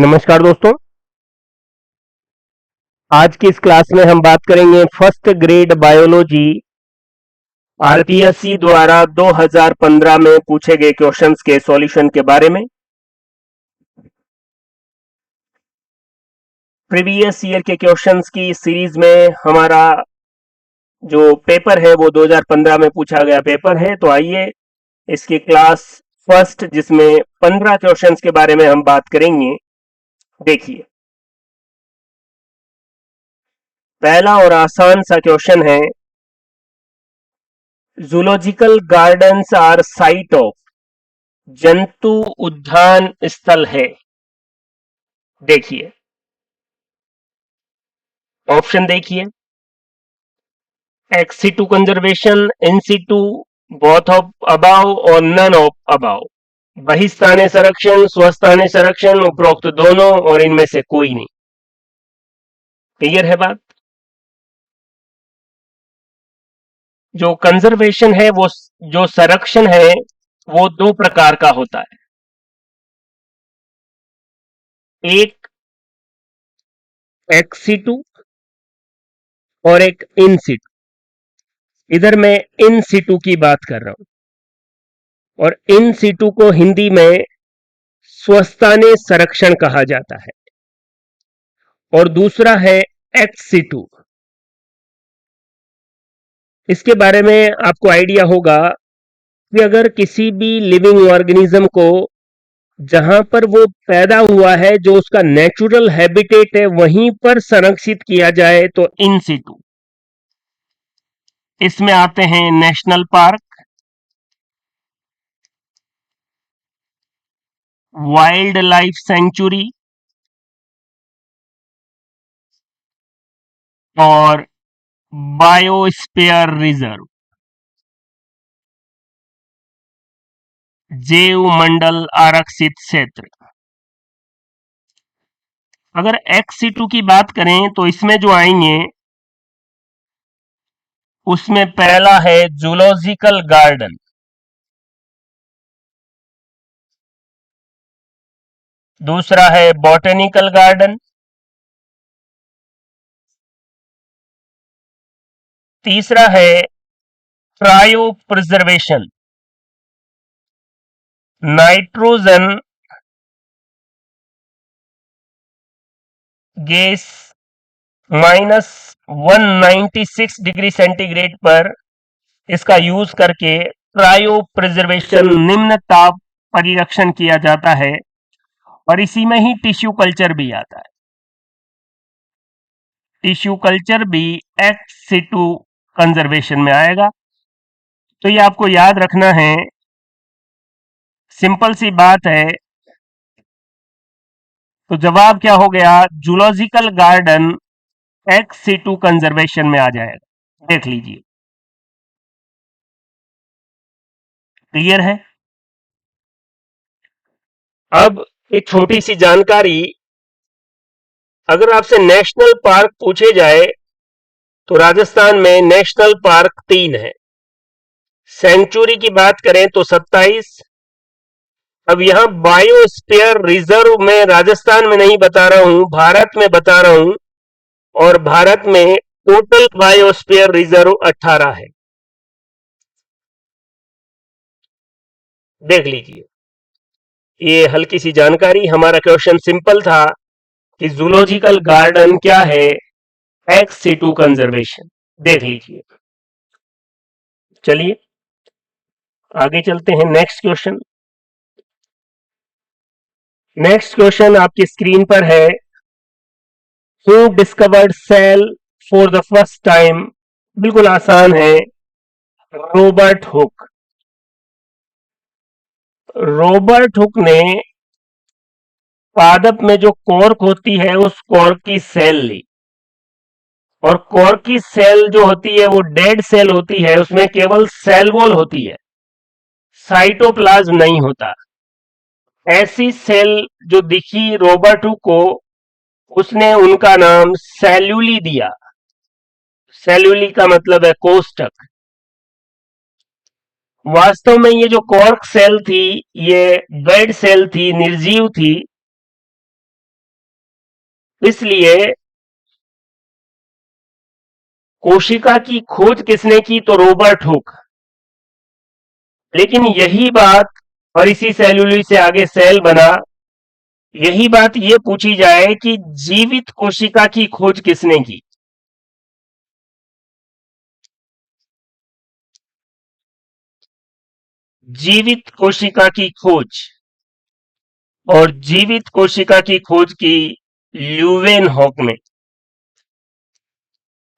नमस्कार दोस्तों। आज की इस क्लास में हम बात करेंगे फर्स्ट ग्रेड बायोलॉजी आरपीएससी द्वारा 2015 में पूछे गए क्वेश्चंस के सॉल्यूशन के बारे में। प्रीवियस ईयर के क्वेश्चंस की सीरीज में हमारा जो पेपर है वो 2015 में पूछा गया पेपर है। तो आइए इसकी क्लास फर्स्ट, जिसमें 15 क्वेश्चंस के बारे में हम बात करेंगे, देखिए। पहला और आसान सा क्वेश्चन है, zoological gardens are site of, जंतु उद्यान स्थल है। देखिए ऑप्शन, देखिए ex situ conservation, in situ, both of above or none of above. बहिस्थानीय संरक्षण, स्वस्थानीय संरक्षण, उपरोक्त दोनों और इनमें से कोई नहीं। क्लियर है बात? जो कंजर्वेशन है, वो जो संरक्षण है, वो दो प्रकार का होता है। एक एक्स सिटू और एक इन सिटू। इधर मैं इन सिटू की बात कर रहा हूं, और इन सिटू को हिंदी में स्वस्थानीय संरक्षण कहा जाता है। और दूसरा है एक्स सिटू। इसके बारे में आपको आइडिया होगा कि अगर किसी भी लिविंग ऑर्गेनिज्म को जहां पर वो पैदा हुआ है, जो उसका नेचुरल हैबिटेट है, वहीं पर संरक्षित किया जाए तो इन सिटू। इसमें आते हैं national park, wild life sanctuary और बायोस्फीयर रिजर्व, जैव मंडल आरक्षित क्षेत्र। अगर एक्स सिटू की बात करें तो इसमें जो आएंगे, उसमें पहला है जूलॉजिकल गार्डन, दूसरा है बॉटेनिकल गार्डन, तीसरा है cryo preservation, nitrogen gas -196 degree centigrade पर इसका यूज करके क्रायो प्रिजर्वेशन, निम्न ताप परिरक्षण किया जाता है। और इसी में ही टिश्यू कल्चर भी आता है। टिश्यू कल्चर भी एक्स सिटू कंजर्वेशन में आएगा। तो ये आपको याद रखना है, सिंपल सी बात है। तो जवाब क्या हो गया? Zoological garden x situ conservation में आ जाएगा। देख लीजिए, क्लियर है? अब एक छोटी सी जानकारी, अगर आपसे नेशनल पार्क पूछे जाए तो राजस्थान में नेशनल पार्क 3 है। सेंचुरी की बात करें तो 27। अब यहां बायोस्फीयर रिजर्व में राजस्थान में नहीं बता रहा हूं, भारत में बता रहा हूं। और भारत में टोटल बायोस्फीयर रिजर्व 18 है। देख लीजिए, ये हल्की सी जानकारी। हमारा क्वेश्चन सिंपल था कि जूलॉजिकल गार्डन क्या है, एक्स सिटू कंजर्वेशन। देख लीजिए। चलिए आगे चलते हैं। Next question. नेक्स्ट क्वेश्चन आपकी स्क्रीन पर है, who discovered cell for the first time? बिल्कुल आसान है, रॉबर्ट हुक। रॉबर्ट हुक ने पादप में जो कॉर्क होती है, उस कॉर्क की सेल ली। और कॉर्क की सेल जो होती है वो डेड सेल होती है, उसमें केवल सेल वॉल होती है, साइटोप्लाज्म नहीं होता। ऐसी सेल जो दिखी रॉबर्ट हुक को, उसने उनका नाम सेल्यूली दिया। सेल्यूली का मतलब है कोष्ठक। वास्तव में ये जो कॉर्क सेल थी, ये डेड सेल थी, निर्जीव थी। इसलिए कोशिका की खोज किसने की? तो रॉबर्ट हुक। लेकिन यही बात, और इसी सेल्यूलोज से आगे सेल बना, यही बात ये पूछी जाए कि जीवित कोशिका की खोज किसने की? जीवित कोशिका की खोज, और जीवित कोशिका की खोज की ल्यूवेनहॉक ने।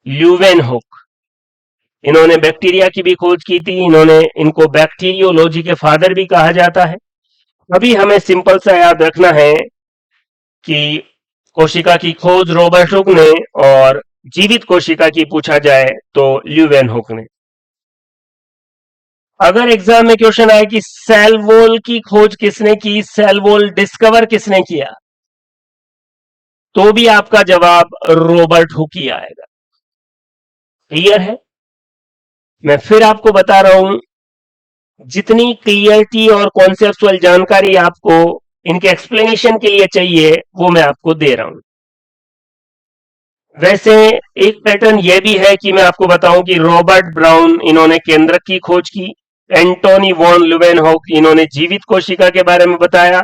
ल्यूवेनहॉक, इन्होंने बैक्टीरिया की भी खोज की थी। इनको बैक्टीरियोलॉजी के फादर भी कहा जाता है। अभी हमें सिंपल सा याद रखना है कि कोशिका की खोज रॉबर्ट हुक ने, और जीवित कोशिका की पूछा जाए तो ल्यूवेनहॉक ने। अगर एग्जाम में क्वेश्चन आए कि सेल वॉल की खोज किसने की, सेल वॉल डिस्कवर किसने किया, तो भी आपका जवाब रॉबर्ट हुक ही आएगा। क्लियर है? मैं फिर आपको बता रहा हूं, जितनी क्लियरिटी और कॉन्सेप्चुअल जानकारी आपको इनके एक्सप्लेनेशन के लिए चाहिए, वो मैं आपको दे रहा हूं। वैसे एक पैटर्न यह भी है कि मैं आपको बताऊं कि रॉबर्ट ब्राउन, इन्होंने केंद्रक की खोज की। एंटोनी वॉन ल्यूवेनहॉक, इन्होंने जीवित कोशिका के बारे में बताया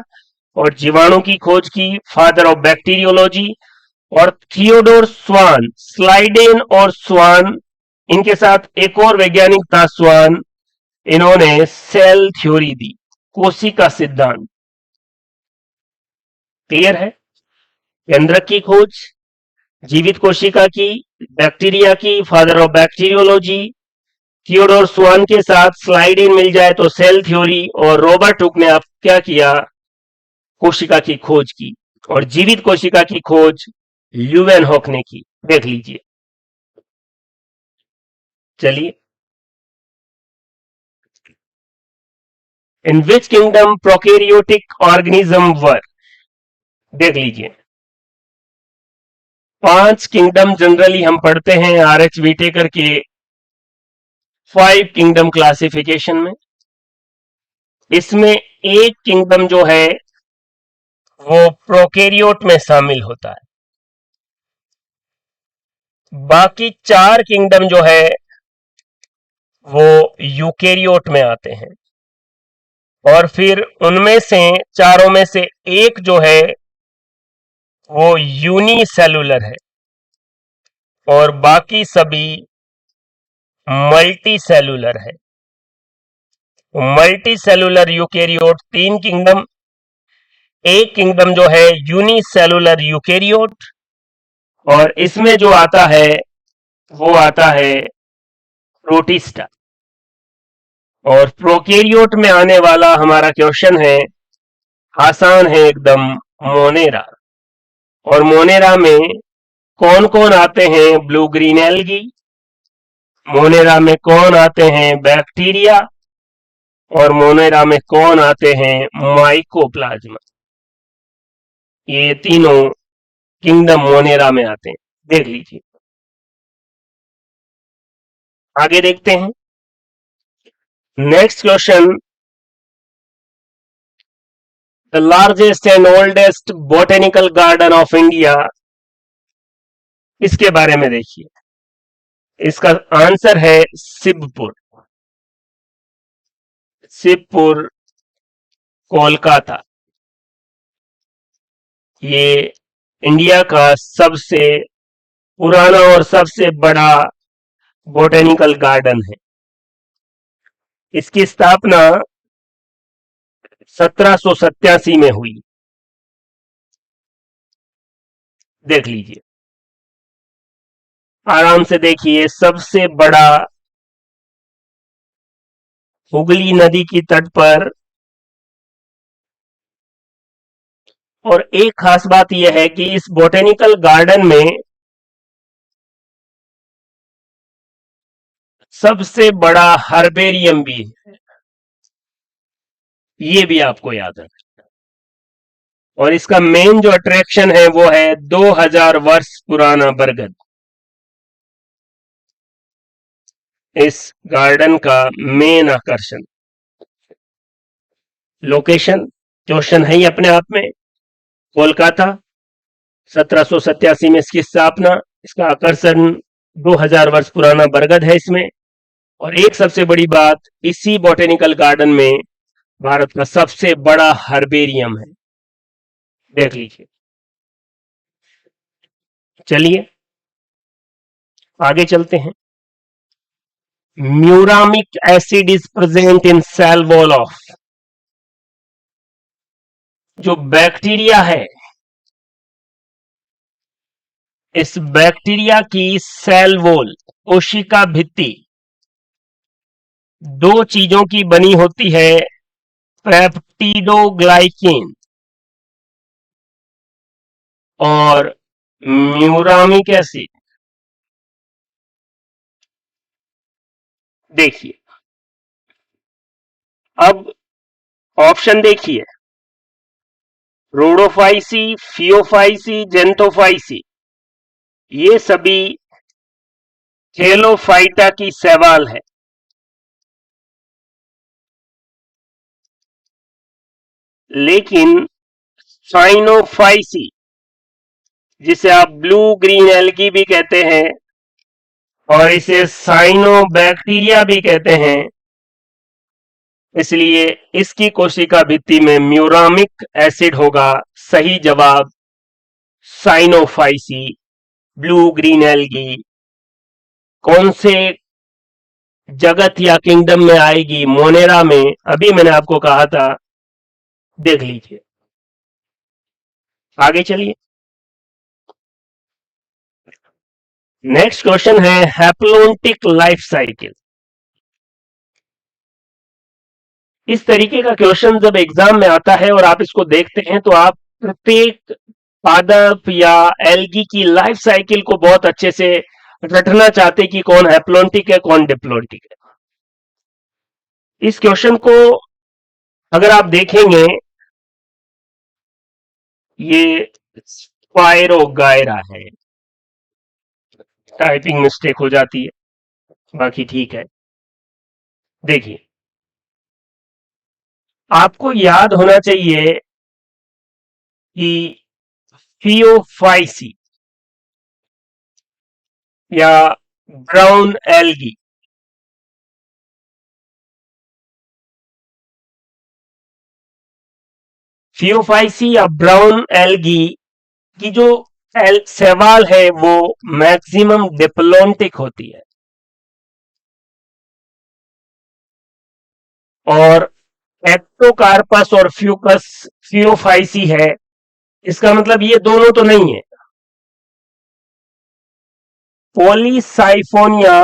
और जीवाणु की खोज की, फादर ऑफ बैक्टीरियोलॉजी। और थियोडोर स्वान, स्लाइडेन और स्वान, इनके साथ एक और वैज्ञानिक था स्वान, इन्होंने सेल थ्योरी दी, कोशिका सिद्धांत। क्लियर है? केंद्रक की खोज, जीवित कोशिका की, बैक्टीरिया की, फादर ऑफ बैक्टीरियोलॉजी, थियोडोर स्वान के साथ स्लाइड इन मिल जाए तो सेल थ्योरी, और रॉबर्ट हुक ने आप क्या किया? कोशिका की खोज की, और जीवित कोशिका की खोज ल्यूवेनहॉक ने की। देख लीजिए। चलिए, इन विच किंगडम प्रोकैरियोटिक ऑर्गेनिज्म वर, देख लीजिए। 5 किंगडम जनरली हम पढ़ते हैं आर एच विटेकर के 5 किंगडम क्लासिफिकेशन में। इसमें एक किंगडम जो है वो प्रोकैरियोट में शामिल होता है, बाकी 4 किंगडम जो है वो यूकेरियोट में आते हैं। और फिर उनमें से, चारों में से एक जो है वो यूनिसेलुलर है, और बाकी सभी मल्टी सेलुलर है। मल्टी सेलुलर यूकेरियोट 3 किंगडम, एक किंगडम जो है यूनिसेलुलर यूकेरियोट, और इसमें जो आता है वो आता है प्रोटिस्टा। और प्रोकैरियोट में आने वाला हमारा क्वेश्चन है, आसान है एकदम, मोनेरा। और मोनेरा में कौन कौन आते हैं? Blue green algae. मोनेरा में कौन आते हैं? बैक्टीरिया। और मोनेरा में कौन आते हैं? माइकोप्लाज्मा। ये तीनों किंगडम मोनेरा में आते हैं। देख लीजिए, आगे देखते हैं। Next question, the largest and oldest botanical garden of India, इसके बारे में देखिए। इसका आंसर है शिवपुर। शिवपुर, कोलकाता। ये इंडिया का सबसे पुराना और सबसे बड़ा बोटेनिकल गार्डन है। इसकी स्थापना 1787 में हुई। देख लीजिए, आराम से देखिए। सबसे बड़ा, हुगली नदी की तट पर। और एक खास बात यह है कि इस बोटेनिकल गार्डन में सबसे बड़ा हर्बेरियम भी है। ये भी आपको याद रखना। और इसका मेन जो अट्रैक्शन है वो है 2000 वर्ष पुराना बरगद। इस गार्डन का मेन आकर्षण। लोकेशन क्वेश्चन है ही अपने आप में, कोलकाता। 1787 में इसकी स्थापना। इसका आकर्षण 2000 वर्ष पुराना बरगद है इसमें। और एक सबसे बड़ी बात, इसी बॉटेनिकल गार्डन में भारत का सबसे बड़ा हर्बेरियम है, देख लीजिए। चलिए आगे चलते हैं। Muramic acid is present in cell wall of, जो बैक्टीरिया है, इस बैक्टीरिया की सेल वॉल, कोशिका भित्ति, दो चीजों की बनी होती है, पेप्टिडोग्लाइकेन और म्यूरामिक एसिड। देखिए अब ऑप्शन देखिए, रोडोफाइसी, फियोफाइसी, जेंथोफाइसी, ये सभी थेलोफाइटा की सवाल है। लेकिन साइनोफाइसी, जिसे आप ब्लू ग्रीन एल्गी भी कहते हैं और इसे साइनोबैक्टीरिया भी कहते हैं, इसलिए इसकी कोशिका भित्ति में म्यूरामिक एसिड होगा। सही जवाब साइनोफाइसी, ब्लू ग्रीन एल्गी। कौन से जगत या किंगडम में आएगी? मोनेरा में, अभी मैंने आपको कहा था, देख लीजिए। आगे चलिए। नेक्स्ट क्वेश्चन है हैप्लोन्टिक लाइफ साइकिल। इस तरीके का क्वेश्चन जब एग्जाम में आता है और आप इसको देखते हैं तो आप प्रत्येक पादप या एल्गी की लाइफ साइकिल को बहुत अच्छे से रटना चाहते कि कौन हैप्लोन्टिक है, कौन डिप्लोन्टिक है। इस क्वेश्चन को अगर आप देखेंगे, ये स्पाइरोगायरा है। टाइपिंग मिस्टेक हो जाती है, बाकी ठीक है। देखिए आपको याद होना चाहिए कि फियोफाइसी या ब्राउन एल्गी, फियोफाइसी या ब्राउन एल्गी की जो सवाल है वो मैक्सिमम डिप्लोन्टिक होती है। और एक्टोकार्पस और फियोफाइसी है, इसका मतलब ये दोनों तो नहीं है। पॉलीसाइफोनिया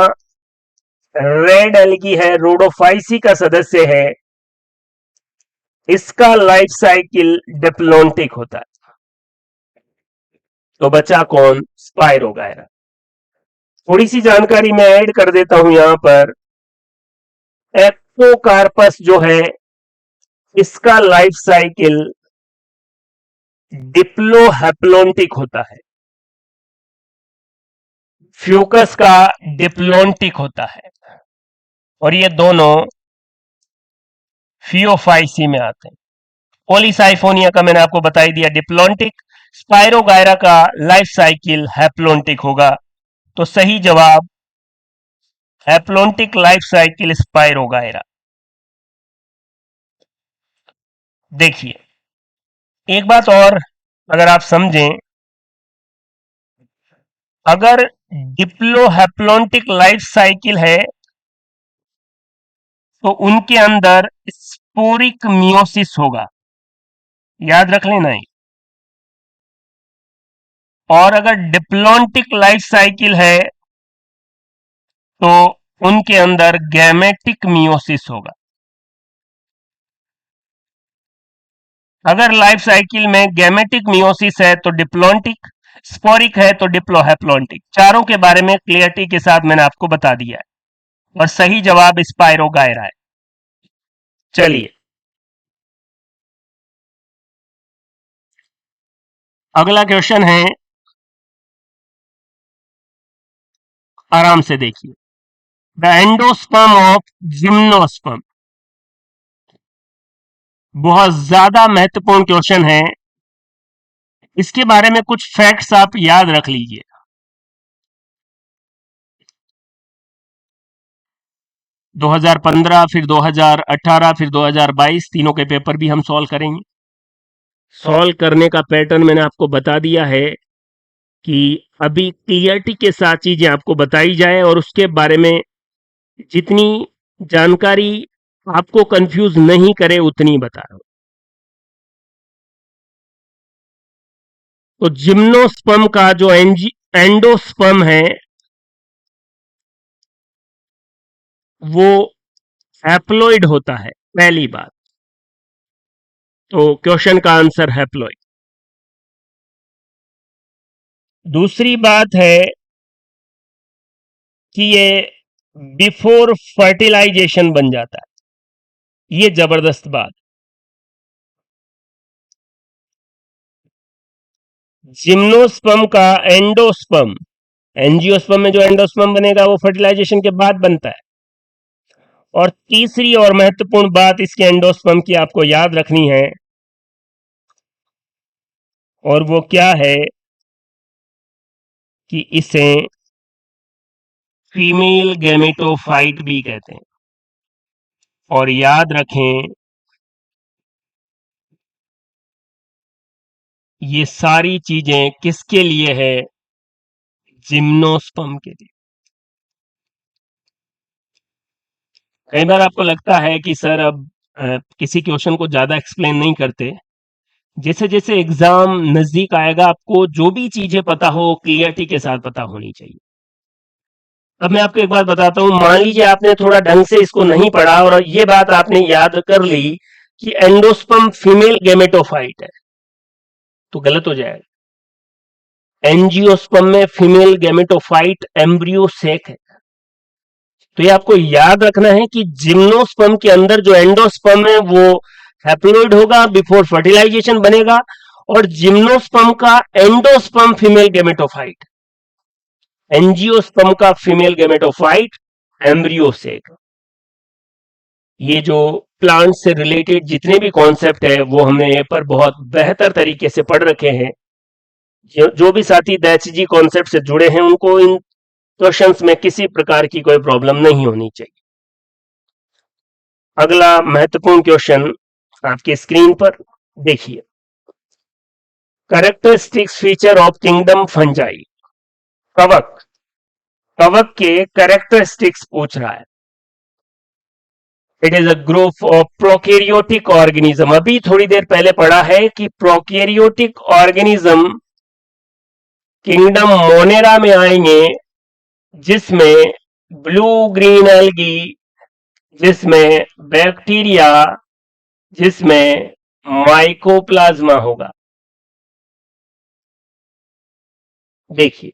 रेड एल्गी है, रोडोफाइसी का सदस्य है, इसका लाइफ साइकिल डिप्लोन्टिक होता है। तो बचा कौन? स्पाइरोगायरा। थोड़ी सी जानकारी मैं ऐड कर देता हूं यहां पर। एक्टोकार्पस जो है, इसका लाइफ साइकिल डिप्लोहैप्लोन्टिक होता है, फ्यूकस का डिप्लोन्टिक होता है, और ये दोनों फियोफाइसी में आते हैं। पॉलीसाइफोनिया का मैंने आपको बता ही दिया डिप्लोन्टिक, स्पाइरोगायरा का लाइफ साइकिल हैप्लोन्टिक होगा। तो सही जवाब हैप्लोन्टिक लाइफ साइकिल स्पाइरोगायरा। देखिए एक बात और अगर आप समझें, अगर डिप्लोहैप्लोन्टिक लाइफ साइकिल है तो उनके अंदर स्पोरिक मियोसिस होगा, याद रख लेना है। और अगर डिप्लोन्टिक लाइफ साइकिल है तो उनके अंदर गैमेटिक मियोसिस होगा। अगर लाइफ साइकिल में गैमेटिक मियोसिस है तो डिप्लोन्टिक, स्पोरिक है तो डिप्लोहैप्लोन्टिक। चारों के बारे में क्लियरिटी के साथ मैंने आपको बता दिया है और सही जवाब स्पाइरोगायरा है। चलिए अगला क्वेश्चन है, आराम से देखिए। द एंडोस्पर्म ऑफ जिम्नोस्पर्म, बहुत ज्यादा महत्वपूर्ण क्वेश्चन है। इसके बारे में कुछ फैक्ट्स आप याद रख लीजिए। 2015, फिर 2018, फिर 2022, तीनों के पेपर भी हम सॉल्व करेंगे। सॉल्व करने का पैटर्न मैंने आपको बता दिया है कि अभी क्लियरिटी के साथ चीजें आपको बताई जाए और उसके बारे में जितनी जानकारी आपको कंफ्यूज नहीं करे उतनी बता रहा हूं। तो जिम्नोस्पर्म का जो एंडोस्पर्म है वो हैप्लॉइड होता है, पहली बात। तो क्वेश्चन का आंसर हैप्लॉइड। दूसरी बात है कि ये बिफोर फर्टिलाइजेशन बन जाता है, ये जबरदस्त बात। जिम्नोस्पर्म का एंडोस्पर्म, एंजियोस्पर्म में जो एंडोस्पर्म बनेगा वो फर्टिलाइजेशन के बाद बनता है। और तीसरी और महत्वपूर्ण बात इसके एंडोस्पर्म की आपको याद रखनी है, और वो क्या है कि इसे फीमेल गैमेटोफाइट भी कहते हैं। और याद रखें ये सारी चीजें किसके लिए है? जिम्नोस्पर्म के लिए। कई बार आपको लगता है कि सर अब किसी क्वेश्चन को ज्यादा एक्सप्लेन नहीं करते। जैसे जैसे एग्जाम नजदीक आएगा आपको जो भी चीजें पता हो क्लियरिटी के साथ पता होनी चाहिए। अब मैं आपको एक बात बताता हूं, मान लीजिए आपने थोड़ा ढंग से इसको नहीं पढ़ा और ये बात आपने याद कर ली कि एंडोस्पर्म फीमेल गैमेटोफाइट है, तो गलत हो जाएगा। एंजियोस्पर्म में फीमेल गैमेटोफाइट एम्ब्रियो सेक है। तो ये आपको याद रखना है कि जिम्नोस्पर्म के अंदर जो एंडोस्पर्म है वो हैप्लॉइड होगा, बिफोर फर्टिलाइजेशन बनेगा। और जिम्नोस्पर्म का एंडोस्पर्म फीमेल गैमेटोफाइट, एंजियोस्पर्म का फीमेल गैमेटोफाइट एम्ब्रियो सेक। ये जो प्लांट से रिलेटेड जितने भी कॉन्सेप्ट है वो हमने यहाँ पर बहुत बेहतर तरीके से पढ़ रखे हैं। जो भी साथी दैत्य जी कॉन्सेप्ट से जुड़े हैं उनको इन क्वेश्चंस में किसी प्रकार की कोई प्रॉब्लम नहीं होनी चाहिए। अगला महत्वपूर्ण क्वेश्चन आपकी स्क्रीन पर देखिए, characteristics feature of kingdom fungi. कवक, कवक के कैरेक्टरिस्टिक्स पूछ रहा है। It is a group of prokaryotic organism. अभी थोड़ी देर पहले पढ़ा है कि प्रोकैरियोटिक ऑर्गेनिज्म किंगडम मोनेरा में आएंगे, जिसमें ब्लू ग्रीन एल्गी, जिसमें बैक्टीरिया, जिसमें माइकोप्लाज्मा होगा। देखिए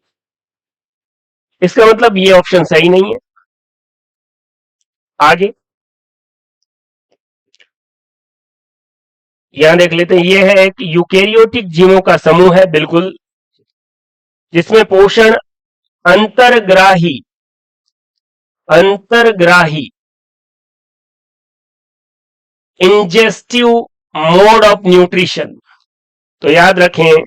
इसका मतलब ये ऑप्शन सही नहीं है। आगे यहां देख लेते हैं, ये है कि यूकेरियोटिक जीवों का समूह है, बिल्कुल, जिसमें पोषण अंतर्ग्राही, अंतर्ग्राही इंजेस्टिव मोड ऑफ न्यूट्रिशन। तो याद रखें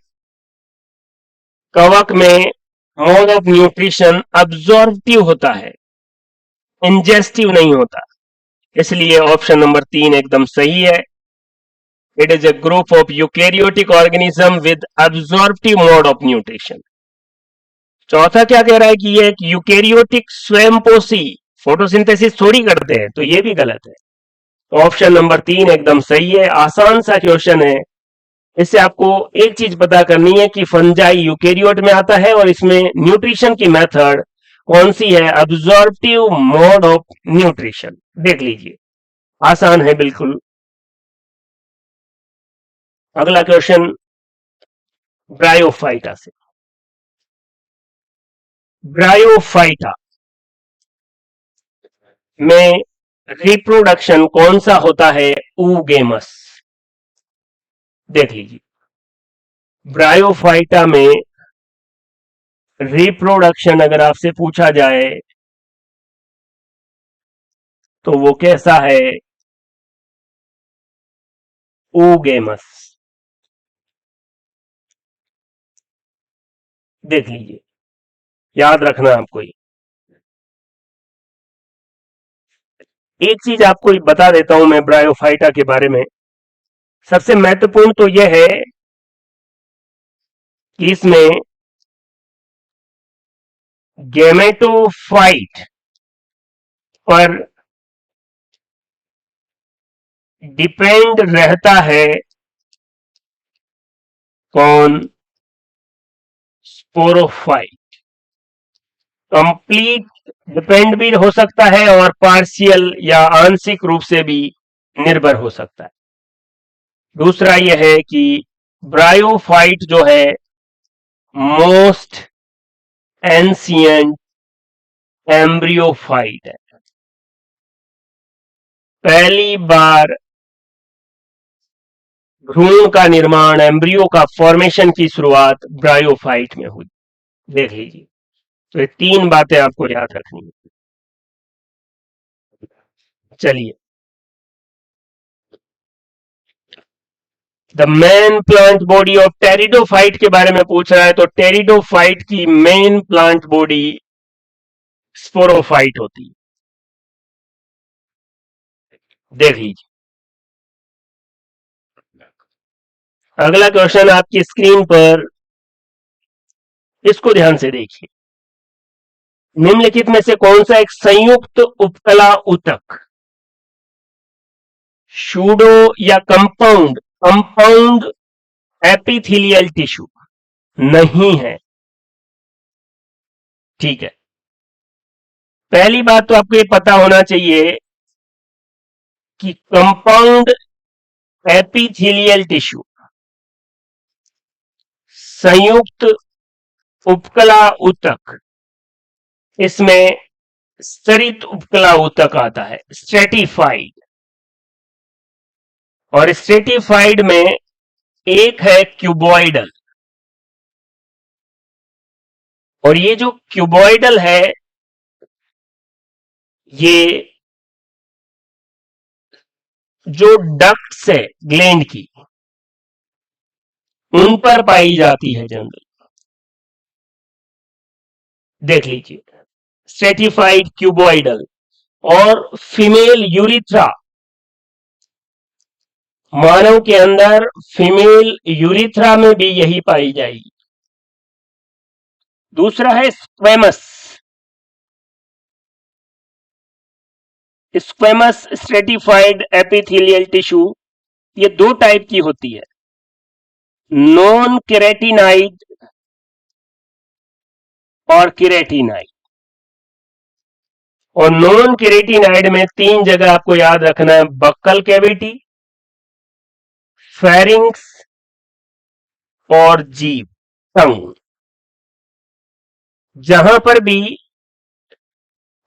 कवक में मोड ऑफ न्यूट्रिशन अब्जॉर्प्टिव होता है, इंजेस्टिव नहीं होता। इसलिए ऑप्शन नंबर 3 एकदम सही है। It is a group of eukaryotic organism with absorptive mode of nutrition. चौथा क्या कह रहा है कि ये एक यूकेरियोटिक स्वयंपोषी फोटोसिंथेसिस थोड़ी करते हैं, तो ये भी गलत है। तो ऑप्शन नंबर 3 एकदम सही है। आसान सा क्वेश्चन है। इससे आपको एक चीज पता करनी है कि फंजाई यूकेरियोट में आता है और इसमें न्यूट्रिशन की मेथड कौन सी है? अब्जॉर्प्टिव मोड ऑफ न्यूट्रिशन। देख लीजिए, आसान है बिल्कुल। अगला क्वेश्चन ब्रायोफाइटा से। ब्रायोफाइटा में रिप्रोडक्शन कौन सा होता है? ऊगेमस। देख लीजिए, ब्रायोफाइटा में रिप्रोडक्शन अगर आपसे पूछा जाए तो वो कैसा है? ऊगेमस। देख लीजिए, याद रखना आपको ये। एक चीज आपको बता देता हूं मैं ब्रायोफाइटा के बारे में। सबसे महत्वपूर्ण तो यह है कि इसमें गैमेटोफाइट पर डिपेंड रहता है कौन? स्पोरोफाइट। कंप्लीट डिपेंड भी हो सकता है और पार्शियल या आंशिक रूप से भी निर्भर हो सकता है। दूसरा यह है कि ब्रायोफाइट जो है मोस्ट एंशियंट एम्ब्रियोफाइट है। पहली बार भ्रूण का निर्माण, एम्ब्रियो का फॉर्मेशन की शुरुआत ब्रायोफाइट में हुई। देख लीजिए, तो ये 3 बातें आपको याद रखनी है। चलिए, the main plant body of pteridophyte के बारे में पूछ रहा है, तो टेरिडोफाइट की मेन प्लांट बॉडी स्पोरोफाइट होती है। देख लीजिए, अगला क्वेश्चन आपकी स्क्रीन पर, इसको ध्यान से देखिए। निम्नलिखित में से कौन सा एक संयुक्त उपकला ऊतक शूडो या कंपाउंड कंपाउंड एपिथेलियल टिश्यू नहीं है? ठीक है, पहली बात तो आपको ये पता होना चाहिए कि कंपाउंड एपिथेलियल टिश्यू संयुक्त उपकला ऊतक, इसमें स्तरित उपकला ऊतक आता है, स्ट्रेटिफाइड। और स्ट्रेटिफाइड में एक है क्यूबॉइडल, और ये जो क्यूबॉइडल है ये जो डक्ट्स है ग्लैंड की, उन पर पाई जाती है जनरल। देख लीजिए, स्ट्रेटिफाइड क्यूबॉइडल। और फीमेल यूरिथ्रा, मानव के अंदर फीमेल यूरिथ्रा में भी यही पाई जाएगी। दूसरा है squamous. Squamous stratified epithelial tissue, ये 2 टाइप की होती है, नॉन केरेटिनाइड और केरेटिनाइड। और नॉन केरेटिनाइड में 3 जगह आपको याद रखना है, बक्कल कैविटी, फेरिंग्स और जीभ, टंग। जहां पर भी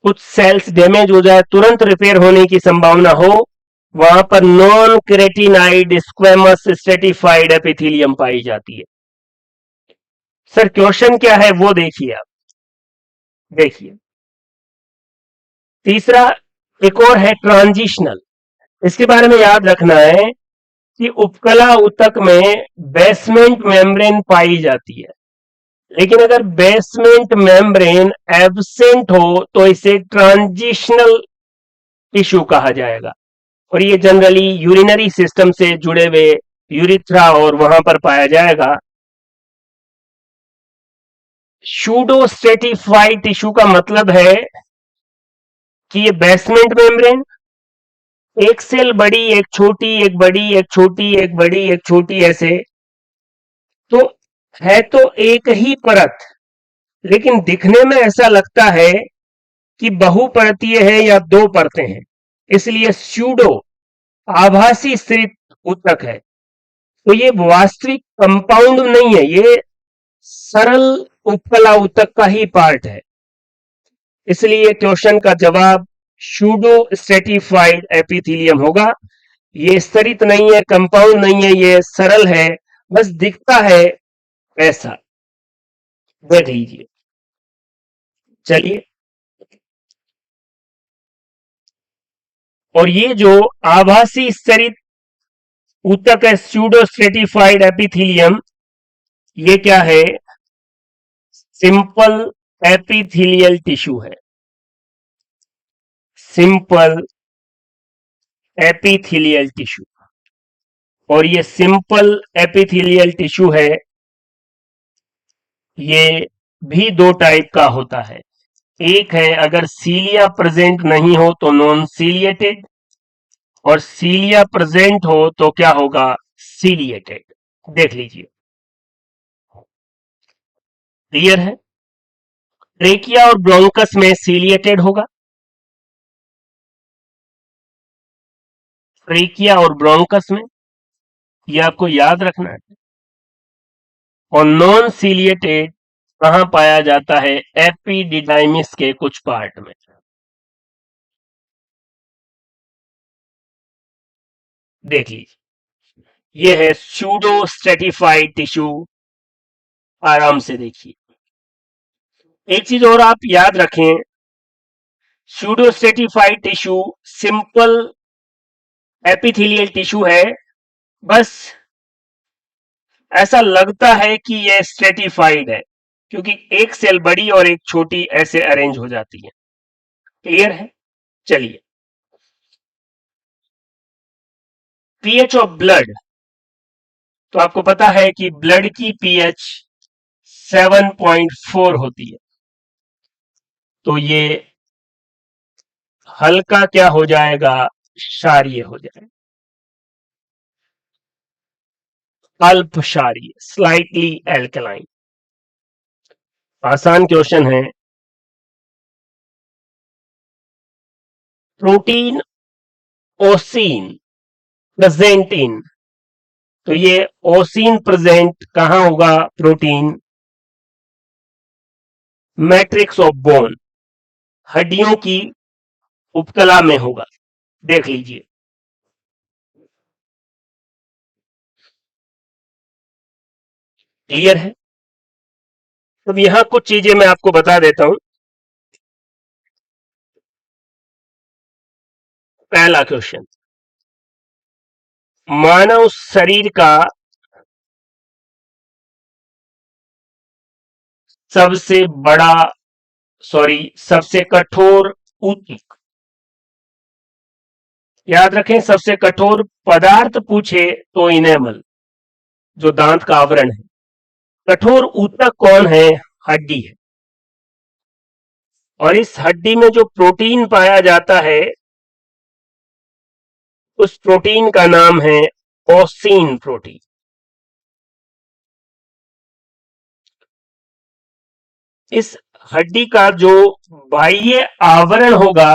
कुछ सेल्स डैमेज हो जाए, तुरंत रिपेयर होने की संभावना हो, वहां पर नॉन केरेटिनाइड स्क्वेमस स्ट्रेटिफाइड एपिथेलियम पाई जाती है। सर क्वेश्चन क्या है वो देखिए आप, देखिए। तीसरा एक और है ट्रांजिशनल। इसके बारे में याद रखना है कि उपकला ऊतक में बेसमेंट मेम्ब्रेन पाई जाती है, लेकिन अगर बेसमेंट मेम्ब्रेन एब्सेंट हो तो इसे ट्रांजिशनल टिश्यू कहा जाएगा। और ये जनरली यूरिनरी सिस्टम से जुड़े हुए यूरिथ्रा और वहां पर पाया जाएगा। शूडो स्ट्रेटिफाइड टिश्यू का मतलब है कि ये बेसमेंट मेम्ब्रेन, एक सेल बड़ी, एक छोटी, एक बड़ी, एक छोटी, एक बड़ी, एक छोटी, ऐसे तो है, तो एक ही परत, लेकिन दिखने में ऐसा लगता है कि बहुपरतीय है या 2 परतें हैं, इसलिए स्यूडो आभासी स्तरित ऊतक है। तो ये वास्तविक कंपाउंड नहीं है, ये सरल उपकला ऊतक का ही पार्ट है। इसलिए क्वेश्चन का जवाब शूडो स्ट्रेटिफाइड एपिथेलियम होगा। ये स्तरित नहीं है, कंपाउंड नहीं है, ये सरल है, बस दिखता है ऐसा। देख लीजिए, चलिए। और ये जो आभासी स्तरित ऊतक है स्यूडो स्ट्रेटिफाइड एपिथेलियम, ये क्या है? सिंपल एपिथेलियल टिश्यू है, सिंपल एपिथेलियल टिश्यू। और ये सिंपल एपिथेलियल टिश्यू है, ये भी दो टाइप का होता है। एक है अगर सीलिया प्रेजेंट नहीं हो तो नॉन सीलिएटेड, और सीलिया प्रेजेंट हो तो क्या होगा, सीलिएटेड। देख लीजिए, क्लियर है। ट्रेकिया और ब्रोंकस में सीलिएटेड होगा, ट्रेकिया और ब्रोंकस में, ये आपको याद रखना है। और नॉन सीलिएटेड कहां पाया जाता है, एपिडिडाइमिस के कुछ पार्ट में। देख लीजिए, ये है सूडो स्ट्रेटिफाइड टिश्यू। आराम से देखिए। एक चीज और आप याद रखें, pseudo stratified tissue simple epithelial tissue है, बस ऐसा लगता है कि यह स्ट्रेटिफाइड है क्योंकि एक सेल बड़ी और एक छोटी ऐसे अरेंज हो जाती है। क्लियर है। चलिए, पीएच ऑफ ब्लड, तो आपको पता है कि ब्लड की पीएच 7.4 होती है, तो ये हल्का क्या हो जाएगा, क्षारीय हो जाएगा, अल्प क्षारीय, स्लाइटली एल्कलाइन। आसान क्वेश्चन है। प्रोटीन ओसिन प्रेजेंट इन, तो ये ओसिन प्रेजेंट कहां होगा, प्रोटीन मैट्रिक्स ऑफ बोन, हड्डियों की उपकला में होगा। देख लीजिए, क्लियर है। अब यहां कुछ चीजें मैं आपको बता देता हूं। पहला क्वेश्चन, मानव शरीर का सबसे बड़ा, सॉरी, सबसे कठोर ऊतक, याद रखें, सबसे कठोर पदार्थ पूछे तो इनेमल, जो दांत का आवरण है। कठोर ऊतक कौन है, हड्डी है। और इस हड्डी में जो प्रोटीन पाया जाता है, उस प्रोटीन का नाम है ओसिन प्रोटीन। इस हड्डी का जो बाह्य आवरण होगा,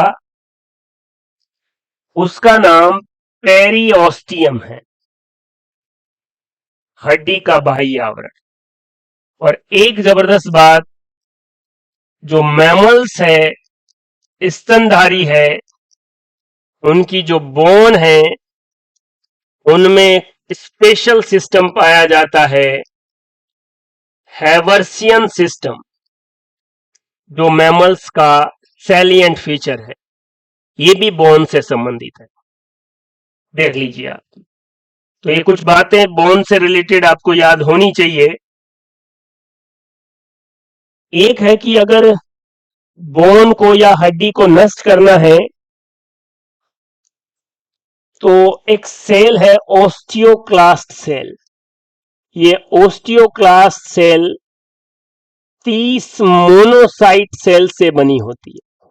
उसका नाम पेरिओस्टियम है, हड्डी का बाह्य आवरण। और एक जबरदस्त बात, जो मैमल्स है, स्तनधारी है, उनकी जो बोन है, उनमें स्पेशल सिस्टम पाया जाता है, हैवर्सियन सिस्टम, जो मैमल्स का सैलिएंट फीचर है। ये भी बोन से संबंधित है। देख लीजिए आप, तो ये कुछ बातें बोन से रिलेटेड आपको याद होनी चाहिए। एक है कि अगर बोन को या हड्डी को नष्ट करना है, तो एक सेल है ओस्टियोक्लास्ट सेल। ये ओस्टियोक्लास्ट सेल 30 मोनोसाइट सेल से बनी होती है,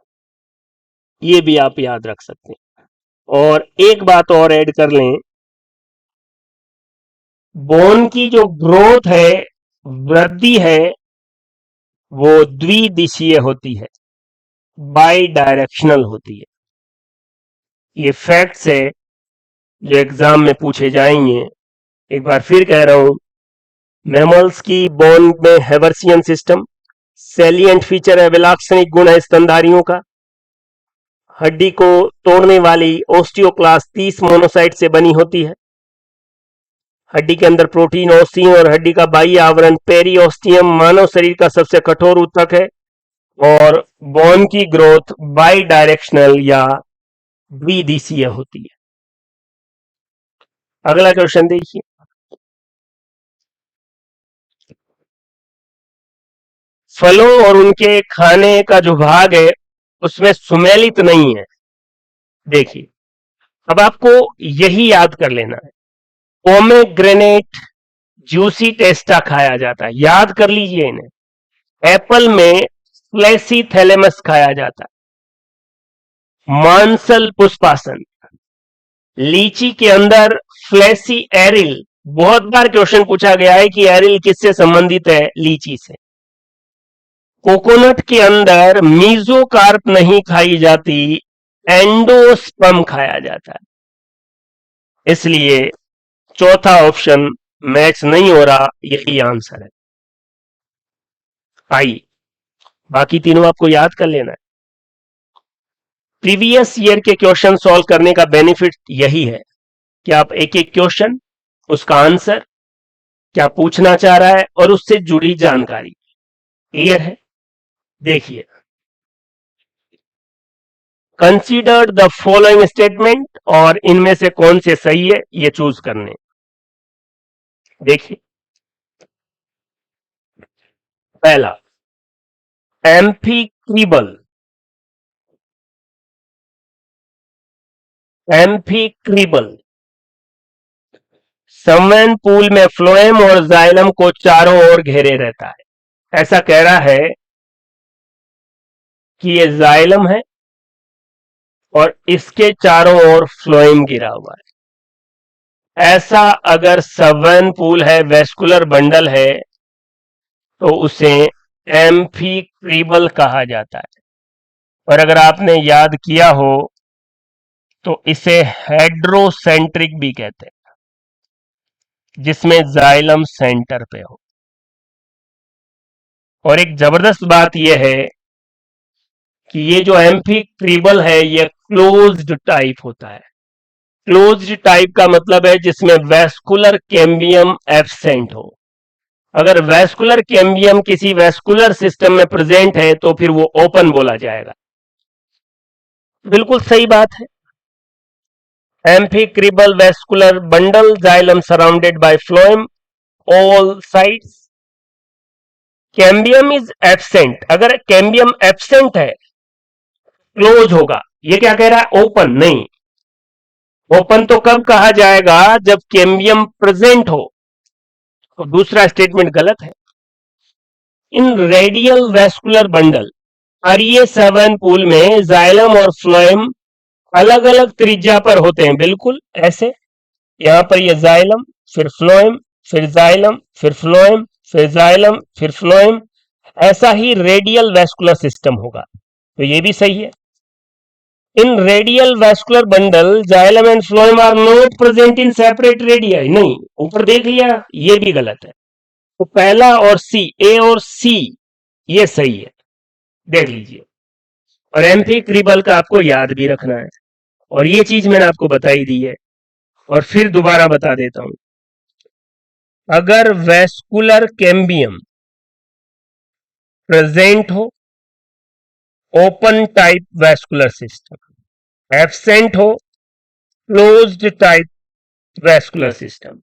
ये भी आप याद रख सकते हैं। और एक बात और ऐड कर लें, बोन की जो ग्रोथ है, वृद्धि है, वो द्विदिशीय होती है, बाई डायरेक्शनल होती है। ये फैक्ट्स है जो एग्जाम में पूछे जाएंगे। एक बार फिर कह रहा हूं, मैमल्स की बोन में हैवर्सियन सिस्टम, सैलिएंट फीचर है, विलाक्षणिक गुण है स्तनधारियों का। हड्डी को तोड़ने वाली ओस्टियोक्लास्ट 30 मोनोसाइट से बनी होती है। हड्डी के अंदर प्रोटीन ओसिन और हड्डी का बाह्य आवरण पेरिओस्टियम मानव शरीर का सबसे कठोर ऊतक है। और बोन की ग्रोथ बाई डायरेक्शनल या द्विदिशीय होती है। अगला क्वेश्चन देखिए, फलों और उनके खाने का जो भाग है उसमें सुमेलित नहीं है। देखिए, अब आपको यही याद कर लेना है। पोमेग्रेनेट जूसी टेस्टा खाया जाता है, याद कर लीजिए इन्हें। एप्पल में फ्लेसी थैलेमस खाया जाता है। मांसल पुष्पासन, लीची के अंदर फ्लेसी एरिल, बहुत बार क्वेश्चन पूछा गया है कि एरिल किससे संबंधित है, लीची से। कोकोनट के अंदर मीजोकार्प नहीं खाई जाती, एंडोस्पर्म खाया जाता है। इसलिए चौथा ऑप्शन मैच नहीं हो रहा, यही आंसर है। आइए बाकी तीनों आपको याद कर लेना है। प्रीवियस ईयर के क्वेश्चन सॉल्व करने का बेनिफिट यही है कि आप एक एक क्वेश्चन, उसका आंसर, क्या पूछना चाह रहा है और उससे जुड़ी जानकारी क्लियर है। देखिए, कंसीडर्ड द फॉलोइंग स्टेटमेंट, और इनमें से कौन से सही है ये चूज करने। देखिए, पहला, एम्फीक्रीबल, एम्फीक्रीबल स्विमिंग पूल में फ्लोएम और जाइलम को चारों ओर घेरे रहता है। ऐसा कह रहा है कि ये जाइलम है और इसके चारों ओर फ्लोएम गिरा हुआ है। ऐसा अगर स्विमिंग पूल है, वेस्कुलर बंडल है, तो उसे एम्फीक्रीबल कहा जाता है। और अगर आपने याद किया हो तो इसे हेड्रोसेंट्रिक भी कहते हैं, जिसमें जाइलम सेंटर पे हो। और एक जबरदस्त बात यह है कि ये जो एम्फीक्रीबल है ये क्लोज्ड टाइप होता है। क्लोज्ड टाइप का मतलब है जिसमें वेस्कुलर कैम्बियम एब्सेंट हो। अगर वेस्कुलर कैम्बियम किसी वेस्कुलर सिस्टम में प्रेजेंट है तो फिर वो ओपन बोला जाएगा। बिल्कुल सही बात है। Amphicribral vascular bundle, xylem surrounded by phloem all sides. Cambium is absent, अगर कैम्बियम एब्सेंट है क्लोज होगा। ये क्या कह रहा है, ओपन नहीं। ओपन तो कब कहा जाएगा, जब कैम्बियम प्रेजेंट हो। तो दूसरा स्टेटमेंट गलत है। In radial vascular bundle RE7 पूल में जाइलम और फ्लोएम अलग अलग त्रिज्या पर होते हैं, बिल्कुल ऐसे। यहां पर ये जाइलम, फिर फ्लोएम, फिर जाइलम, फिर फ्लोएम, फिर जाइलम, फिर फ्लोएम। ऐसा ही रेडियल वेस्कुलर सिस्टम होगा, तो ये भी सही है। In radial vascular bundle xylem and phloem are not present in separate radii, नहीं, ऊपर देख लिया, ये भी गलत है। तो पहला और सी, ए और सी, ये सही है, देख लीजिए। और एम्फीक्रीबल का आपको याद भी रखना है, और ये चीज मैंने आपको बताई दी है, और फिर दोबारा बता देता हूं। अगर वेस्कुलर कैम्बियम प्रेजेंट हो, open type vascular system, absent हो, क्लोज्ड टाइप वेस्कुलर सिस्टम।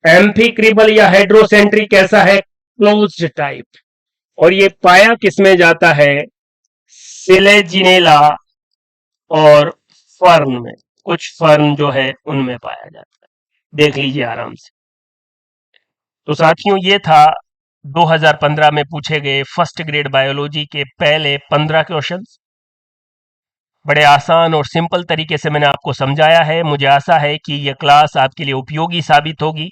एम्फीक्रीबल या हेड्रोसेंट्रिक कैसा है, क्लोज्ड टाइप। और ये पाया किसमें जाता है, सिलेजिनेला और फर्न में, कुछ फर्न जो है उनमें पाया जाता है, देख लीजिए आराम से। तो साथियों, ये था 2015 में पूछे गए फर्स्ट ग्रेड बायोलॉजी के पहले 15 क्वेश्चंस। बड़े आसान और सिंपल तरीके से मैंने आपको समझाया है। मुझे आशा है कि यह क्लास आपके लिए उपयोगी साबित होगी।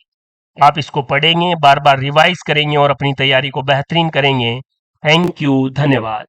आप इसको पढ़ेंगे, बार बार रिवाइज करेंगे और अपनी तैयारी को बेहतरीन करेंगे। थैंक यू, धन्यवाद।